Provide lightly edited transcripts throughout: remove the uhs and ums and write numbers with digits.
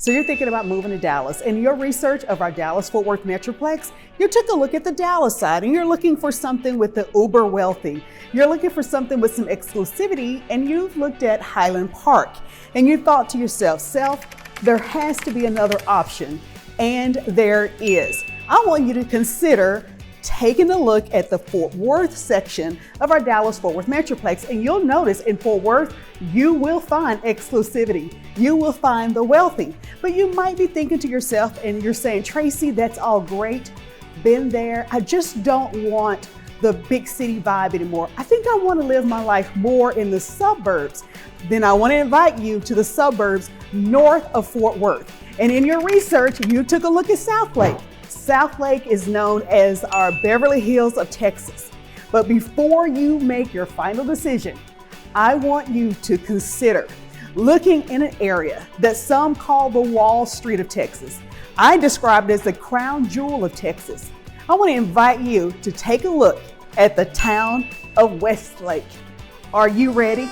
So you're thinking about moving to Dallas. In your research of our Dallas-Fort Worth Metroplex, you took a look at the Dallas side and you're looking for something with the uber wealthy. You're looking for something with some exclusivity, and you've looked at Highland Park and you thought to yourself, there has to be another option, and there is. I want you to consider taking a look at the Fort Worth section of our Dallas-Fort Worth Metroplex, and you'll notice in Fort Worth, you will find exclusivity. You will find the wealthy. But you might be thinking to yourself, and you're saying, Tracy, that's all great. Been there. I just don't want the big city vibe anymore. I think I want to live my life more in the suburbs. Then I want to invite you to the suburbs north of Fort Worth. And in your research, you took a look at Southlake. Southlake is known as our Beverly Hills of Texas. But before you make your final decision, I want you to consider looking in an area that some call the Wall Street of Texas. I describe it as the crown jewel of Texas. I want to invite you to take a look at the town of Westlake. Are you ready?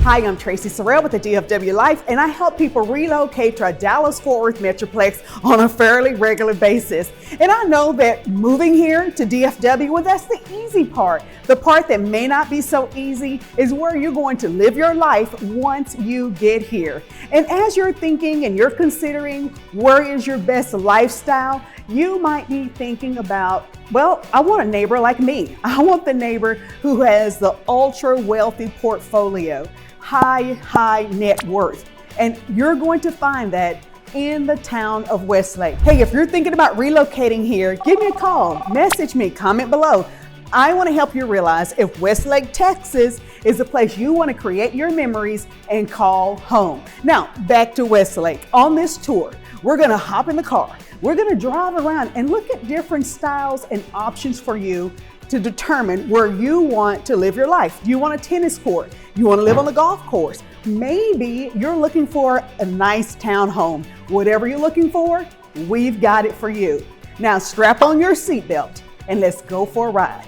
Hi, I'm Tracy Sorrell with the DFW Life, and I help people relocate to our Dallas-Fort Worth Metroplex on a fairly regular basis. And I know that moving here to DFW, well, that's the easy part. The part that may not be so easy is where you're going to live your life once you get here. And as you're thinking and you're considering where is your best lifestyle, you might be thinking about, well, I want a neighbor like me. I want the neighbor who has the ultra wealthy portfolio. High net worth. And you're going to find that in the town of Westlake. Hey, if you're thinking about relocating here, give me a call, message me, comment below. I want to help you realize if Westlake, Texas is the place you want to create your memories and call home. Now, back to Westlake. On this tour, we're going to hop in the car. We're going to drive around and look at different styles and options for you to determine where you want to live your life. Do you want a tennis court? You want to live on the golf course? Maybe you're looking for a nice townhome. Whatever you're looking for, we've got it for you. Now strap on your seatbelt and let's go for a ride.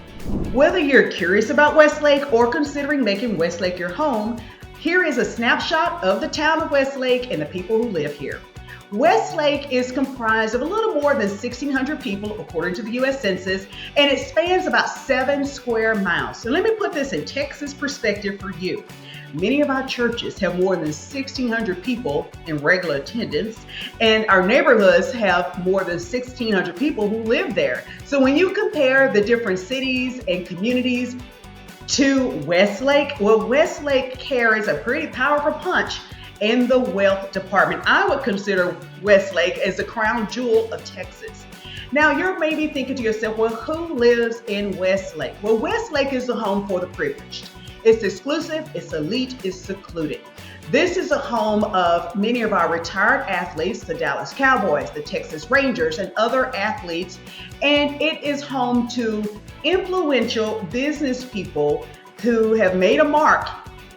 Whether you're curious about Westlake or considering making Westlake your home, here is a snapshot of the town of Westlake and the people who live here. Westlake is comprised of a little more than 1,600 people according to the U.S. Census, and it spans about 7 square miles. So let me put this in Texas perspective for you. Many of our churches have more than 1,600 people in regular attendance, and our neighborhoods have more than 1,600 people who live there. So when you compare the different cities and communities to Westlake, well, Westlake carries a pretty powerful punch in the wealth department. I would consider Westlake as the crown jewel of Texas. Now, you're maybe thinking to yourself, well, who lives in Westlake? Well, Westlake is the home for the privileged. It's exclusive, it's elite, it's secluded. This is a home of many of our retired athletes, the Dallas Cowboys, the Texas Rangers, and other athletes. And it is home to influential business people who have made a mark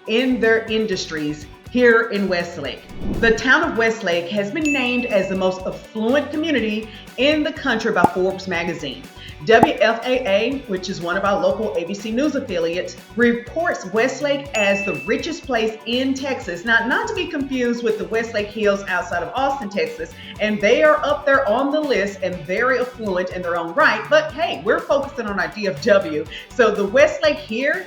in their industries here in Westlake. The town of Westlake has been named as the most affluent community in the country by Forbes magazine. WFAA, which is one of our local ABC News affiliates, reports Westlake as the richest place in Texas. Now, not to be confused with the Westlake Hills outside of Austin, Texas, and they are up there on the list and very affluent in their own right. But hey, we're focusing on our DFW. So the Westlake here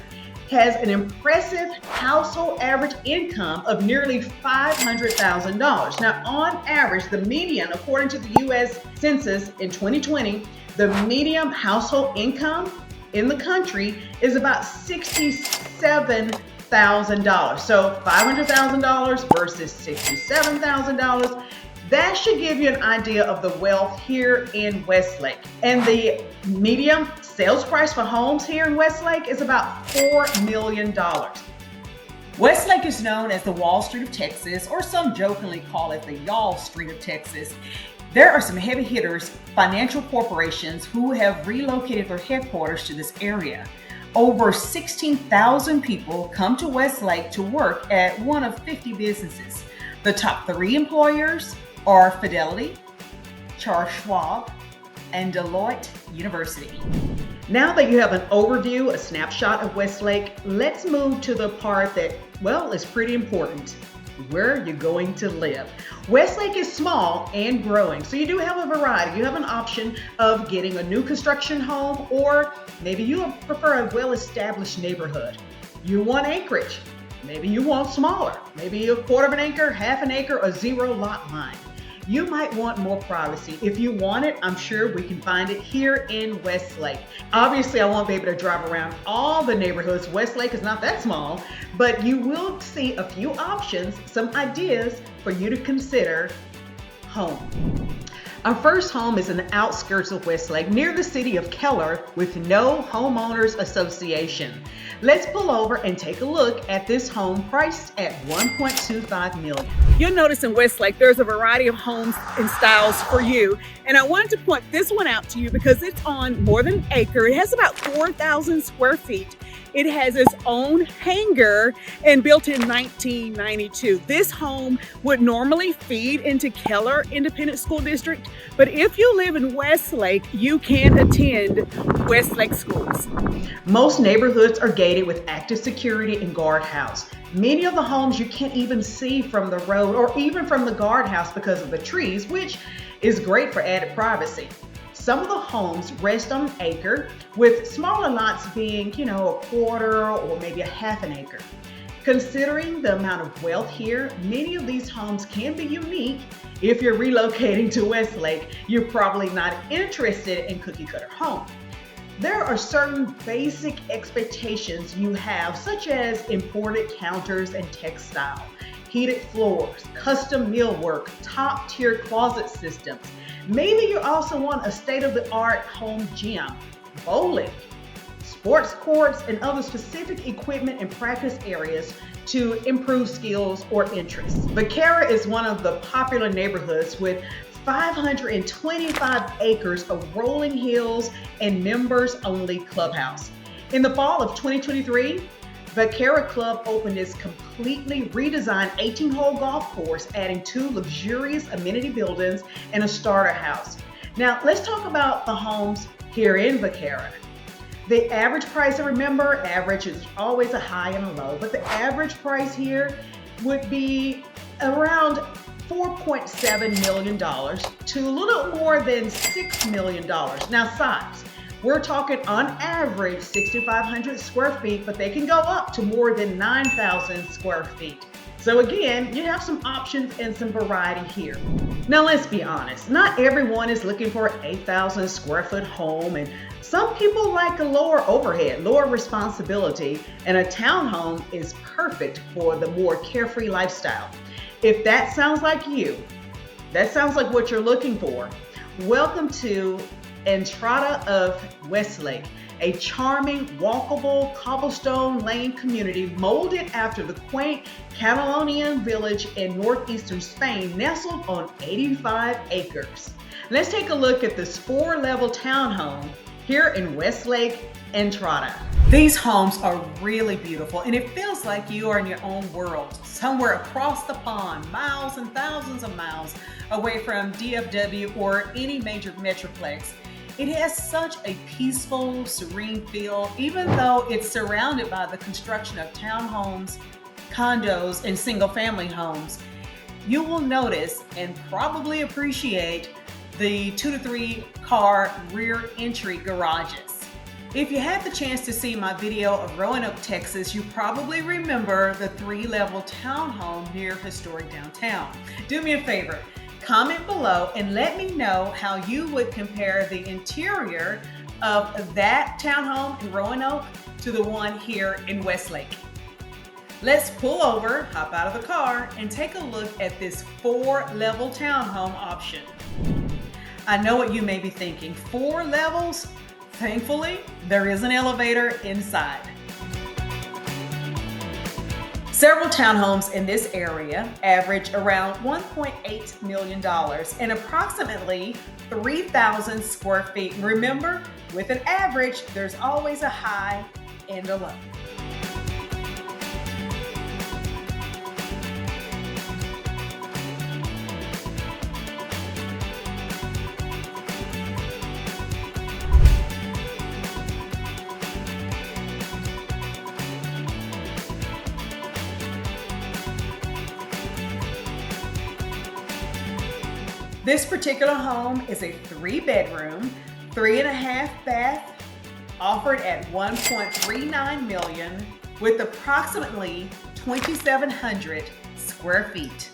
has an impressive household average income of nearly $500,000. Now, on average, the median, according to the U.S. Census in 2020, the median household income in the country is about $67,000. So $500,000 versus $67,000. That should give you an idea of the wealth here in Westlake. And the median sales price for homes here in Westlake is about $4 million. Westlake is known as the Wall Street of Texas, or some jokingly call it the Y'all Street of Texas. There are some heavy hitters, financial corporations, who have relocated their headquarters to this area. Over 16,000 people come to Westlake to work at one of 50 businesses. The top 3 employers are Fidelity, Charles Schwab, and Deloitte University. Now that you have an overview, a snapshot of Westlake, let's move to the part that, well, is pretty important. Where you're going to live. Westlake is small and growing, so you do have a variety. You have an option of getting a new construction home, or maybe you prefer a well-established neighborhood. You want acreage. Maybe you want smaller. Maybe a quarter of an acre, half an acre, a zero lot line. You might want more privacy. If you want it, I'm sure we can find it here in Westlake. Obviously, I won't be able to drive around all the neighborhoods. Westlake is not that small, but you will see a few options, some ideas for you to consider home. Our first home is in the outskirts of Westlake, near the city of Keller, with no homeowners association. Let's pull over and take a look at this home priced at $1.25 million. You'll notice in Westlake, there's a variety of homes and styles for you. And I wanted to point this one out to you because it's on more than an acre. It has about 4,000 square feet. It has its own hangar and built in 1992. This home would normally feed into Keller Independent School District, but if you live in Westlake, you can attend Westlake schools. Most neighborhoods are gated with active security and guardhouse. Many of the homes you can't even see from the road or even from the guardhouse because of the trees, which is great for added privacy. Some of the homes rest on an acre, with smaller lots being, a quarter or maybe a half an acre. Considering the amount of wealth here, many of these homes can be unique. If you're relocating to Westlake, you're probably not interested in cookie cutter home. There are certain basic expectations you have, such as imported counters and textile, heated floors, custom millwork, top-tier closet systems. Maybe you also want a state-of-the-art home gym, bowling, sports courts, and other specific equipment and practice areas to improve skills or interests. Vaquero is one of the popular neighborhoods with 525 acres of rolling hills and members-only clubhouse. In the fall of 2023, Vaquero Club opened its completely redesigned 18-hole golf course, adding 2 luxurious amenity buildings and a starter house. Now, let's talk about the homes here in Vaquero. The average price, remember, average is always a high and a low, but the average price here would be around $4.7 million to a little more than $6 million. Now, size. We're talking on average 6,500 square feet, but they can go up to more than 9,000 square feet. So again, you have some options and some variety here. Now let's be honest, not everyone is looking for an 8,000 square foot home, and some people like a lower overhead, lower responsibility, and a townhome is perfect for the more carefree lifestyle. If that sounds like you, that sounds like what you're looking for, welcome to Entrada of Westlake, a charming, walkable cobblestone lane community molded after the quaint Catalonian village in northeastern Spain, nestled on 85 acres. Let's take a look at this 4-level townhome here in Westlake Entrada. These homes are really beautiful, and it feels like you are in your own world, somewhere across the pond, miles and thousands of miles away from DFW or any major metroplex. It has such a peaceful, serene feel, even though it's surrounded by the construction of townhomes, condos, and single-family homes. You will notice and probably appreciate the 2 to 3 car rear entry garages. If you had the chance to see my video of Roanoke, Texas, you probably remember the 3-level townhome near historic downtown. Do me a favor. Comment below and let me know how you would compare the interior of that townhome in Roanoke to the one here in Westlake. Let's pull over, hop out of the car, and take a look at this 4-level townhome option. I know what you may be thinking, 4 levels? Thankfully, there is an elevator inside. Several townhomes in this area average around $1.8 million and approximately 3,000 square feet. And remember, with an average, there's always a high and a low. This particular home is a 3-bedroom, 3.5 bath, offered at $1.39 million with approximately 2,700 square feet.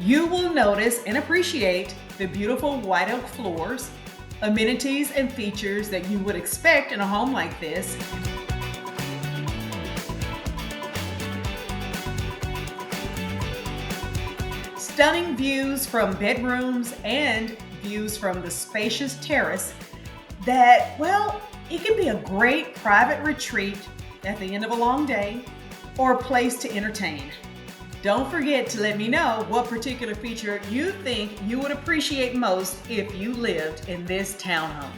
You will notice and appreciate the beautiful white oak floors, amenities and features that you would expect in a home like this. Stunning views from bedrooms and views from the spacious terrace that, well, it can be a great private retreat at the end of a long day or a place to entertain. Don't forget to let me know what particular feature you think you would appreciate most if you lived in this townhome.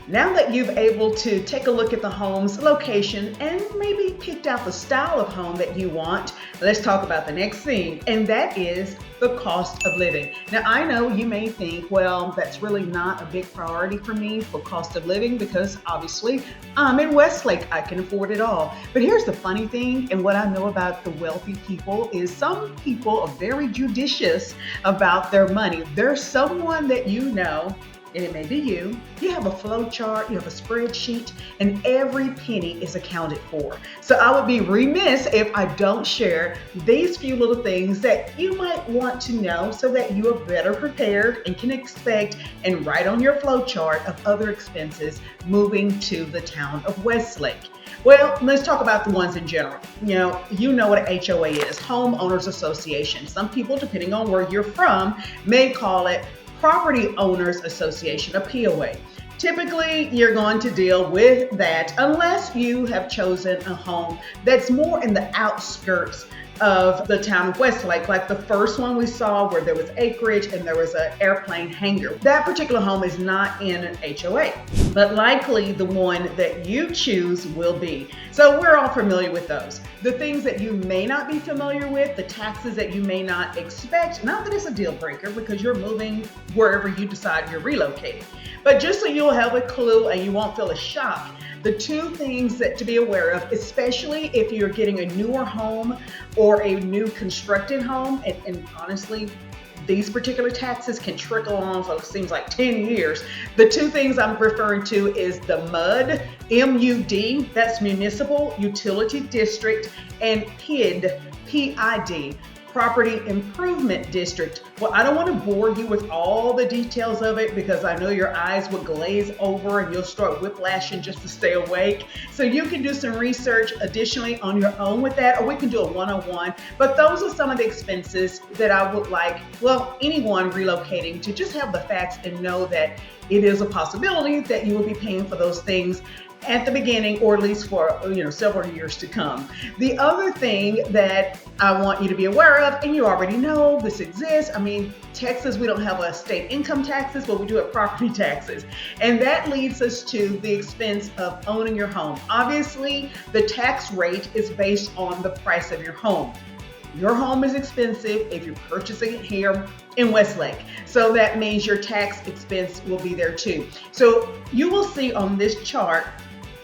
Now that you've able to take a look at the home's location and maybe picked out the style of home that you want, let's talk about the next thing, and that is the cost of living. Now, I know you may think, well, that's really not a big priority for me for cost of living because obviously I'm in Westlake, I can afford it all. But here's the funny thing, and what I know about the wealthy people is some people are very judicious about their money. There's someone that you know, and it may be you have a flow chart, you have a spreadsheet, and every penny is accounted for. So I would be remiss if I don't share these few little things that you might want to know so that you are better prepared and can expect and write on your flow chart of other expenses moving to the town of Westlake. Well, let's talk about the ones in general. You know what an HOA is, Homeowners Association. Some people, depending on where you're from, may call it Property Owners Association, a POA. Typically, you're going to deal with that unless you have chosen a home that's more in the outskirts of the town of Westlake, like the first one we saw where there was acreage and there was an airplane hangar. That particular home is not in an HOA, but likely the one that you choose will be. So we're all familiar with those. The things that you may not be familiar with, the taxes that you may not expect, not that it's a deal breaker because you're moving wherever you decide you're relocating, but just so you'll have a clue and you won't feel a shock. The two things that to be aware of, especially if you're getting a newer home or a new constructed home, and honestly, these particular taxes can trickle on for it seems like 10 years. The two things I'm referring to is the MUD, M-U-D, that's Municipal Utility District, and PID, P-I-D, Property Improvement District. Well, I don't want to bore you with all the details of it because I know your eyes will glaze over and you'll start whiplashing just to stay awake. So you can do some research additionally on your own with that, or we can do a one-on-one. But those are some of the expenses that I would like, well, anyone relocating to just have the facts and know that it is a possibility that you will be paying for those things at the beginning, or at least for several years to come. The other thing that I want you to be aware of, and you already know this exists, Texas, we don't have a state income taxes, but we do have property taxes. And that leads us to the expense of owning your home. Obviously, the tax rate is based on the price of your home. Your home is expensive if you're purchasing it here in Westlake. So that means your tax expense will be there too. So you will see on this chart,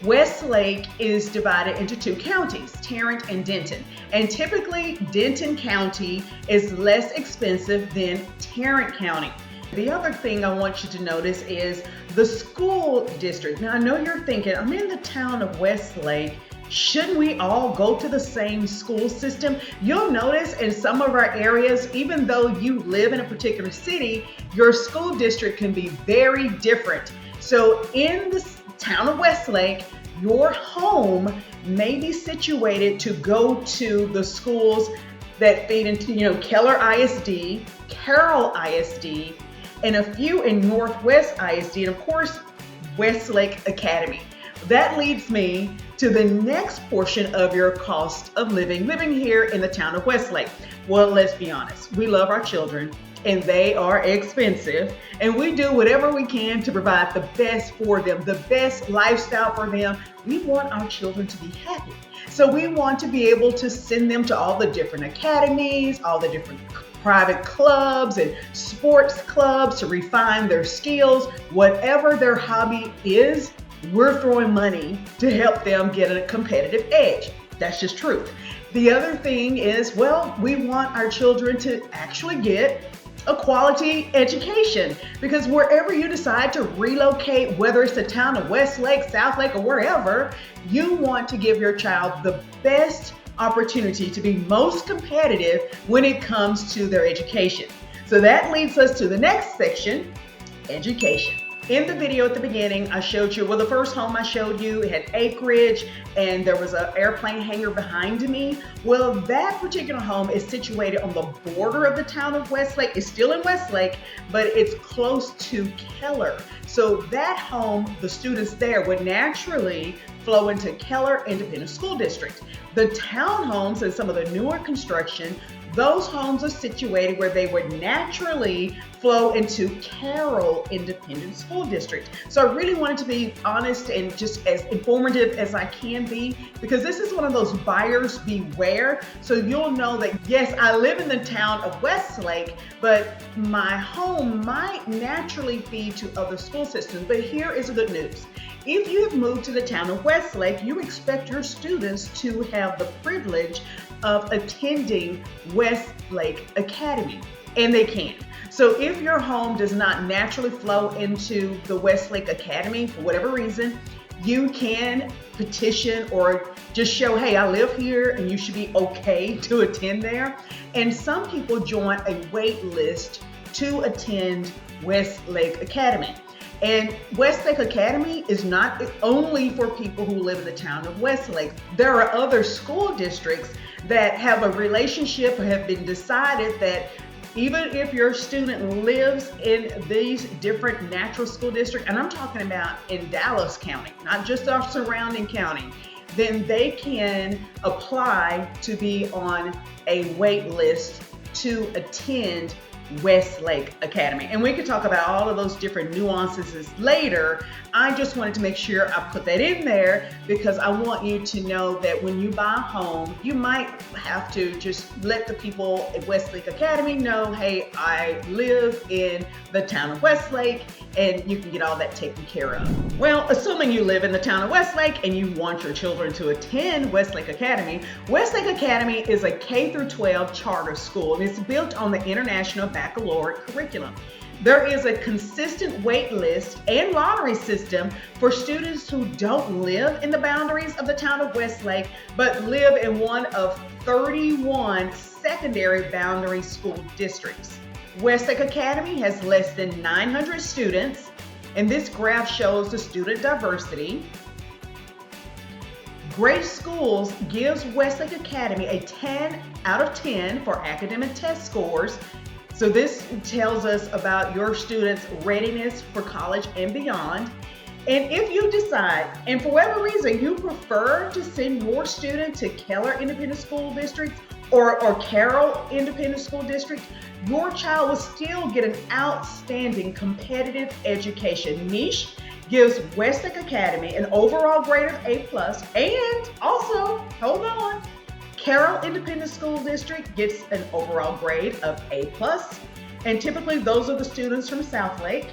Westlake is divided into two counties, Tarrant and Denton. And typically, Denton County is less expensive than Tarrant County. The other thing I want you to notice is the school district. Now, I know you're thinking, I'm in the town of Westlake. Shouldn't we all go to the same school system? You'll notice in some of our areas, even though you live in a particular city, your school district can be very different. So in the town of Westlake, your home may be situated to go to the schools that feed into, Keller ISD, Carroll ISD, and a few in Northwest ISD, and of course, Westlake Academy. That leads me to the next portion of your cost of living here in the town of Westlake. Well, let's be honest, we love our children and they are expensive, and we do whatever we can to provide the best for them, the best lifestyle for them. We want our children to be happy. So we want to be able to send them to all the different academies, all the different private clubs and sports clubs to refine their skills. Whatever their hobby is, we're throwing money to help them get a competitive edge. That's just truth. The other thing is, well, we want our children to actually get a quality education, because wherever you decide to relocate, whether it's the town of Westlake, Southlake, or wherever, you want to give your child the best opportunity to be most competitive when it comes to their education. So that leads us to the next section, education. In the video at the beginning, I showed you, well, the first home I showed you, it had acreage and there was an airplane hangar behind me. Well, that particular home is situated on the border of the town of Westlake. It's still in Westlake, but it's close to Keller. So that home, the students there would naturally flow into Keller Independent School District. The townhomes and some of the newer construction Those homes are situated where they would naturally flow into Carroll Independent School District. So I really wanted to be honest and just as informative as I can be, because this is one of those buyers beware. So you'll know that, yes, I live in the town of Westlake, but my home might naturally feed to other school systems. But here is the good news. If you have moved to the town of Westlake, you expect your students to have the privilege of attending Westlake Academy, and they can. So if your home does not naturally flow into the Westlake Academy for whatever reason, you can petition or just show, hey, I live here and you should be okay to attend there. And some people join a wait list to attend Westlake Academy. And Westlake Academy is not only for people who live in the town of Westlake. There are other school districts that have a relationship or have been decided that even if your student lives in these different natural school districts, and I'm talking about in Dallas County, not just our surrounding county, then they can apply to be on a wait list to attend Westlake Academy. And we could talk about all of those different nuances later. I just wanted to make sure I put that in there because I want you to know that when you buy a home, you might have to just let the people at Westlake Academy know, hey, I live in the town of Westlake, and you can get all that taken care of. Well, assuming you live in the town of Westlake and you want your children to attend Westlake Academy is a K-12 charter school, and it's built on the International Baccalaureate curriculum. There is a consistent wait list and lottery system for students who don't live in the boundaries of the town of Westlake, but live in one of 31 secondary boundary school districts. Westlake Academy has less than 900 students, and this graph shows the student diversity. Great Schools gives Westlake Academy a 10 out of 10 for academic test scores. So this tells us about your students' readiness for college and beyond. And if you decide, and for whatever reason, you prefer to send your student to Keller Independent School District or Carroll Independent School District, your child will still get an outstanding competitive education. Niche gives Westlake Academy an overall grade of A+, and also, hold on, Carroll Independent School District gets an overall grade of A+, and typically those are the students from Southlake.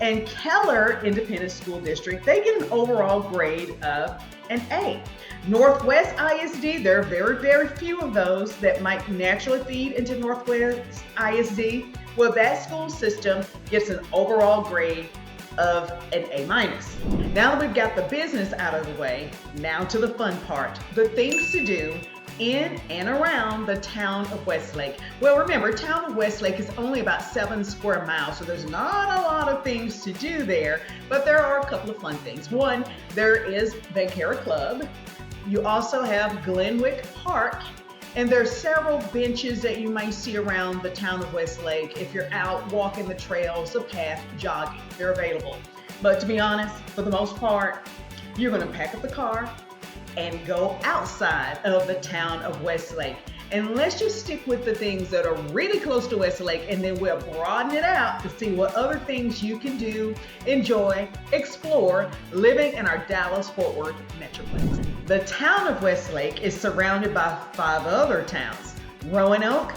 And Keller Independent School District, they get an overall grade of an A. Northwest ISD, there are very, very few of those that might naturally feed into Northwest ISD. Well, that school system gets an overall grade of an A-. Now that we've got the business out of the way, now to the fun part, the things to do in and around the town of Westlake. Well, remember, town of Westlake is only about 7 square miles, so there's not a lot of things to do there, but there are a couple of fun things. One, there is Vaquero Club. You also have Glenwick Park, and there are several benches that you might see around the town of Westlake if you're out walking the trails, the path, jogging. They're available. But to be honest, for the most part, you're going to pack up the car and go outside of the town of Westlake. And let's just stick with the things that are really close to Westlake, and then we'll broaden it out to see what other things you can do, enjoy, explore living in our Dallas-Fort Worth metroplex. The town of Westlake is surrounded by 5 other towns: Roanoke,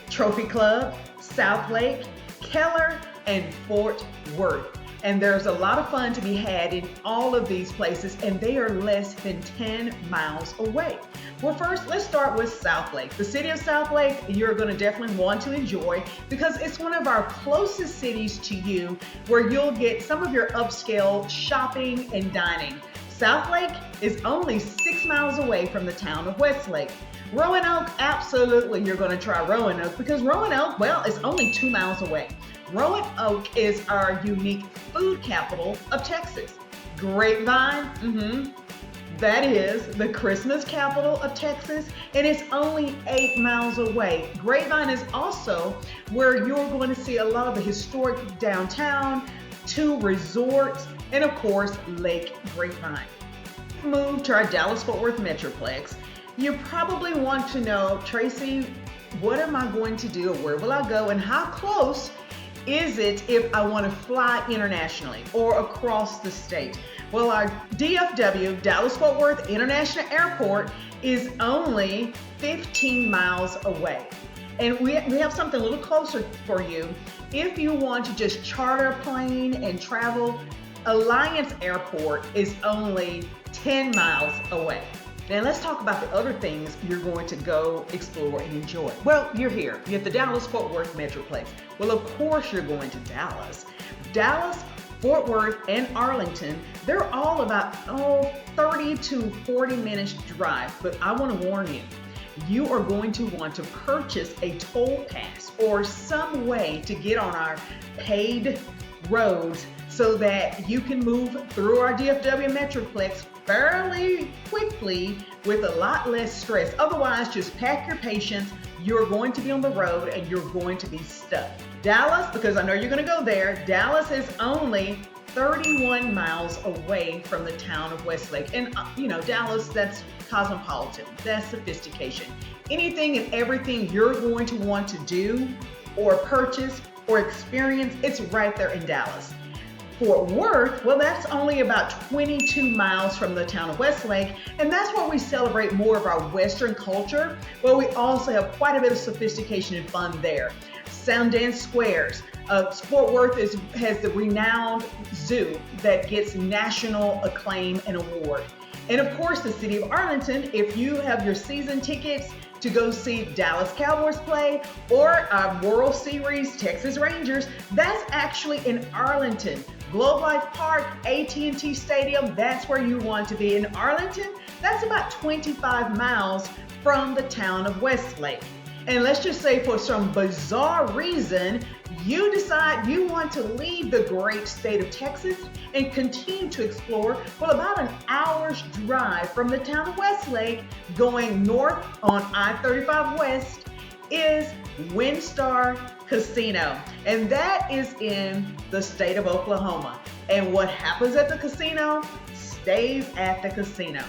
Trophy Club, Southlake, Keller, and Fort Worth. And there's a lot of fun to be had in all of these places, and they are less than 10 miles away. Well, first, let's start with Southlake. The city of Southlake, you're going to definitely want to enjoy because it's one of our closest cities to you, where you'll get some of your upscale shopping and dining. Southlake is only 6 miles away from the town of Westlake. Roanoke, absolutely, you're going to try Roanoke because Roanoke, well, it's only 2 miles away. Roanoke is our unique food capital of Texas. Grapevine, that is the Christmas capital of Texas, and it's only 8 miles away. Grapevine is also where you're going to see a lot of the historic downtown, 2 resorts, and of course, Lake Grapevine. Move to our Dallas-Fort Worth metroplex. You probably want to know, Tracy, what am I going to do? Where will I go? And how close is it if I want to fly internationally or across the state? Well, our DFW, Dallas-Fort Worth International Airport, is only 15 miles away. And we have something a little closer for you. If you want to just charter a plane and travel, Alliance Airport is only 10 miles away. Now let's talk about the other things you're going to go explore and enjoy. Well, you're here. You're at the Dallas-Fort Worth Metroplex. Well, of course you're going to Dallas. Dallas, Fort Worth, and Arlington, they're all about 30 to 40 minutes drive. But I want to warn you, you are going to want to purchase a toll pass or some way to get on our paid roads so that you can move through our DFW Metroplex fairly quickly with a lot less stress. Otherwise, just pack your patience. You're going to be on the road and you're going to be stuck. Dallas, because I know you're going to go there, Dallas is only 31 miles away from the town of Westlake. And Dallas, that's cosmopolitan, that's sophistication. Anything and everything you're going to want to do or purchase or experience, it's right there in Dallas. Fort Worth, well, that's only about 22 miles from the town of Westlake, and that's where we celebrate more of our Western culture, but we also have quite a bit of sophistication and fun there. Sundance Squares. Fort Worth has the renowned zoo that gets national acclaim and award. And of course, the city of Arlington, if you have your season tickets to go see Dallas Cowboys play or our World Series Texas Rangers, that's actually in Arlington. Globe Life Park, AT&T Stadium, that's where you want to be. In Arlington, that's about 25 miles from the town of Westlake. And let's just say for some bizarre reason, you decide you want to leave the great state of Texas and continue to explore, well, about an hour's drive from the town of Westlake, going north on I-35 West, is WinStar Casino. And that is in the state of Oklahoma. And what happens at the casino stays at the casino.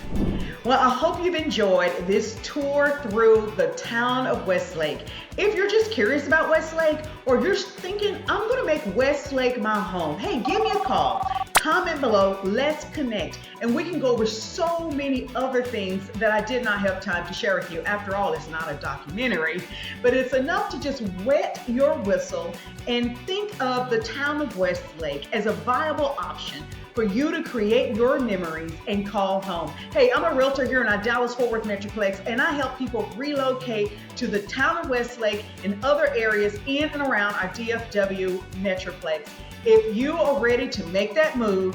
Well, I hope you've enjoyed this tour through the town of Westlake. If you're just curious about Westlake, or you're thinking, I'm gonna make Westlake my home, hey, give me a call. Comment below, let's connect, and we can go over so many other things that I did not have time to share with you. After all, it's not a documentary, but it's enough to just wet your whistle and think of the town of Westlake as a viable option for you to create your memories and call home. Hey, I'm a realtor here in our Dallas-Fort Worth Metroplex, and I help people relocate to the town of Westlake and other areas in and around our DFW Metroplex. If you are ready to make that move,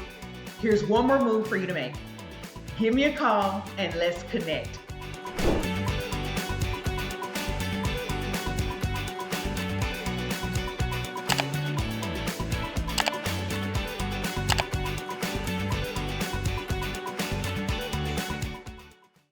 here's one more move for you to make. Give me a call and let's connect.